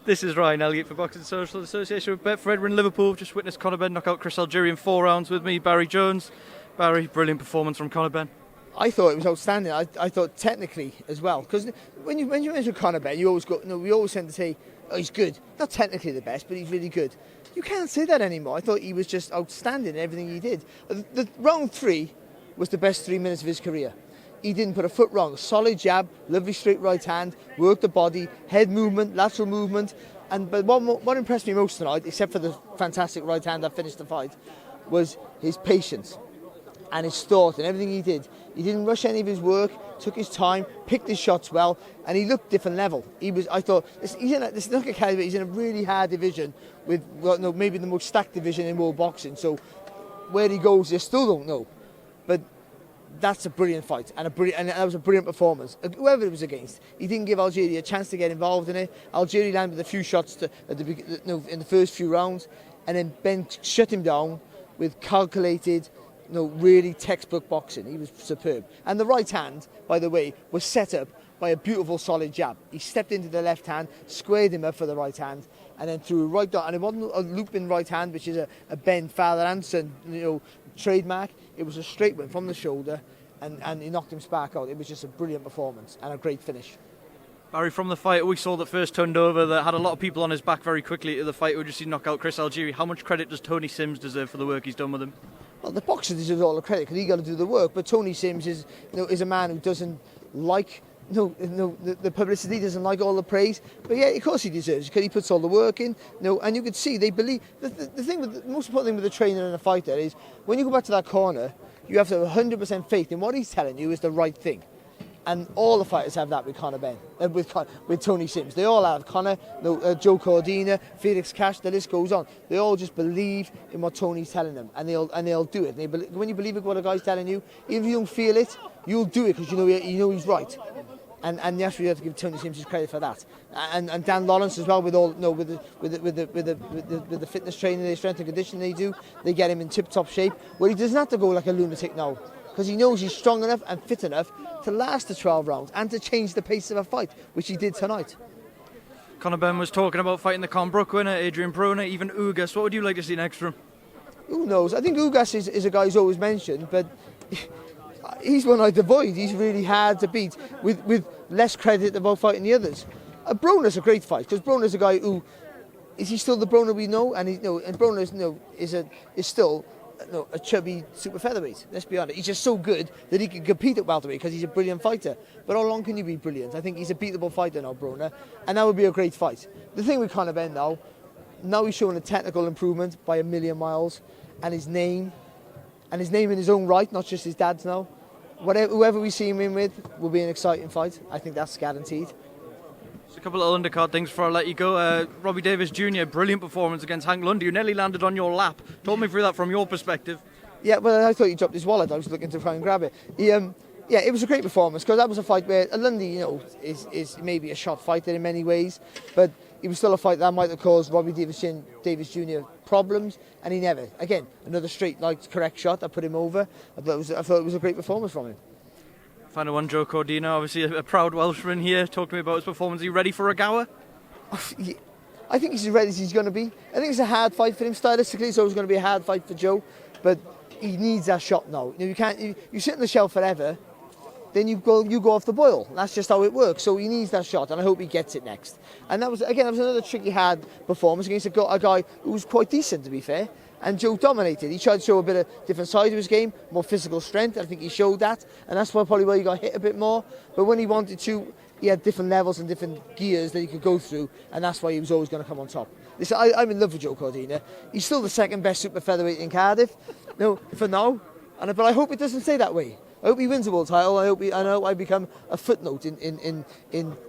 This is Ryan Elliott for Boxing Social Association with Betfred. We're in Liverpool. Just witnessed Conor Benn knock out Chris Algieri in 4 rounds with me, Barry Jones. Barry, brilliant performance from Conor Benn. I thought it was outstanding. I thought technically as well, because when you mention Conor Benn, you always we always tend to say, oh, he's good. Not technically the best, but he's really good. You can't say that anymore. I thought he was just outstanding in everything he did. The round 3 was the best 3 minutes of his career. He didn't put a foot wrong. Solid jab, lovely straight right hand, worked the body, head movement, lateral movement. But what impressed me most tonight, except for the fantastic right hand that finished the fight, was his patience and his thought and everything he did. He didn't rush any of his work, took his time, picked his shots well, and he looked different level. I thought, this is not a caliber, he's in a really hard division with maybe the most stacked division in world boxing. So where he goes, you still don't know. But that's a brilliant fight, and that was a brilliant performance. Whoever it was against, he didn't give Algieri a chance to get involved in it. Algieri landed a few shots in the first few rounds, and then Benn shut him down with calculated, really textbook boxing. He was superb. And the right hand, by the way, was set up by a beautiful solid jab. He stepped into the left hand, squared him up for the right hand, and then threw a right down. And it wasn't a looping right hand, which is a Benn father and son, trademark. It was a straight one from the shoulder, and he knocked him spark out. It was just a brilliant performance and a great finish. Barry, from the fight we saw that first turned over, that had a lot of people on his back very quickly to the fight. We just see knock out Chris Algieri. How much credit does Tony Sims deserve for the work he's done with him? Well, the boxer deserves all the credit because he got to do the work. But Tony Sims is a man who doesn't like the publicity, doesn't like all the praise. But yeah, of course he deserves it because he puts all the work in. And you could see they believe. The most important thing with the trainer and a fighter is when you go back to that corner, you have to have 100% faith in what he's telling you is the right thing. And all the fighters have that with Conor Benn, with Tony Sims. They all have. Conor, Joe Cordina, Felix Cash, the list goes on. They all just believe in what Tony's telling them, and they'll do it. When you believe in what a guy's telling you, even if you don't feel it, you'll do it because you know he's right. And that's where you have to give Tony Sims his credit for that. And Dan Lawrence as well, with the fitness training, the strength and conditioning they do, they get him in tip-top shape. Where he doesn't have to go like a lunatic now, because he knows he's strong enough and fit enough to last the 12 rounds and to change the pace of a fight, which he did tonight. Conor Benn was talking about fighting the Con Brook winner, Adrian Broner, even Ugas. What would you like to see next from him? Who knows? I think Ugas is a guy who's always mentioned, but he's one I'd avoid. He's really hard to beat with less credit about fighting the others. Broner's a great fight because Broner's a guy who is he still the Broner we know, and and Broner is still a chubby super featherweight. Let's be honest. He's just so good that he can compete at welterweight because he's a brilliant fighter. But how long can you be brilliant? I think he's a beatable fighter now, Broner, and that would be a great fight. The thing with Conor Benn now he's showing a technical improvement by a million miles, and his name in his own right, not just his dad's now. Whoever we see him in with will be an exciting fight. I think that's guaranteed. Just a couple of undercard things before I let you go. Robbie Davis Jr., brilliant performance against Hank Lundy, who nearly landed on your lap. Talk me through that from your perspective. Yeah, well, I thought he dropped his wallet. I was looking to try and grab it. It was a great performance because that was a fight where Lundy, is maybe a shot fighter in many ways, but it was still a fight that might have caused Robbie Davis Jr. problems, and he never. Again, another straight, correct shot that put him over. I thought it was a great performance from him. Final one, Joe Cordina, obviously a proud Welshman here. Talk to me about his performance. Are you ready for a Gower? I think he's as ready as he's going to be. I think it's a hard fight for him stylistically. It's always going to be a hard fight for Joe, but he needs that shot now. You can't. You sit on the shelf forever, then you go off the boil. That's just how it works. So he needs that shot, and I hope he gets it next. And that was another tricky, hard performance against a guy who was quite decent, to be fair. And Joe dominated. He tried to show a bit of different side of his game, more physical strength. I think he showed that, and that's probably where he got hit a bit more. But when he wanted to, he had different levels and different gears that he could go through, and that's why he was always going to come on top. I'm in love with Joe Cordina. He's still the second best super featherweight in Cardiff, for now. But I hope it doesn't stay that way. I hope he wins the world title. I hope I become a footnote in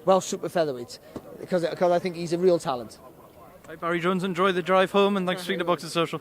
Welsh super featherweights because I think he's a real talent. Right, Barry Jones, enjoy the drive home, and thanks for speaking to Boxing Social.